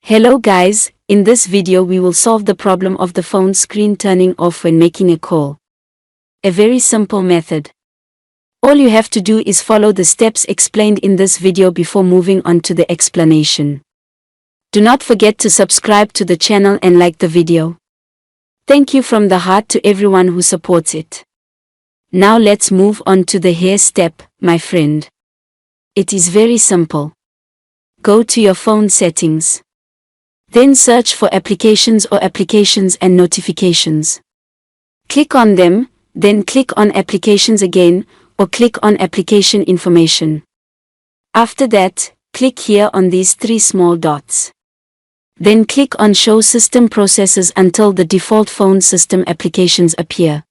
Hello guys, in this video we will solve the problem of the phone screen turning off when making a call. A very simple method. All you have to do is follow the steps explained in this video before moving on to the explanation. Do not forget to subscribe to the channel and like the video. Thank you from the heart to everyone who supports it. Now let's move on to the here step, my friend. It is very simple. Go to your phone settings. Then search for applications or applications and notifications. Click on them, then click on applications again, or click on application information. After that, click here on these three small dots. Then click on show system processes until the default phone system applications appear.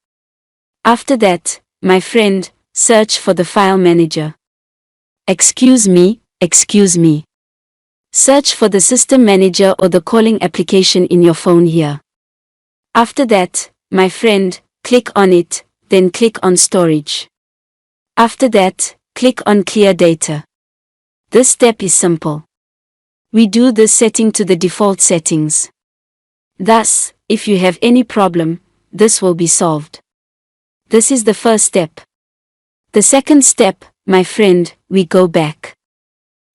After that, my friend, search for the file manager. Excuse me. Search for the system manager or the calling application in your phone here. After that, my friend, click on it, then click on storage. After that, click on clear data. This step is simple. We do this setting to the default settings. Thus, if you have any problem, this will be solved. This is the first step. The second step, my friend, we go back.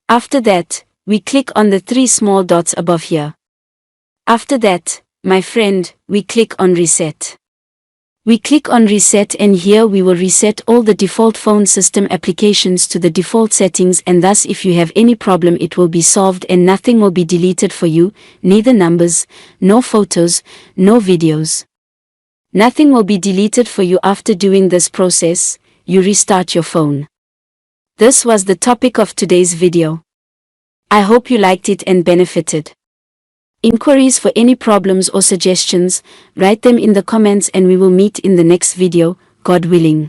After that, we click on the three small dots above here. After that, my friend, we click on reset. We click on reset and here we will reset all the default phone system applications to the default settings, and thus if you have any problem it will be solved and nothing will be deleted for you, neither numbers, no photos, no videos. Nothing will be deleted for you after doing this process. You restart your phone. This was the topic of today's video. I hope you liked it and benefited. Inquiries for any problems or suggestions, write them in the comments and we will meet in the next video, God willing.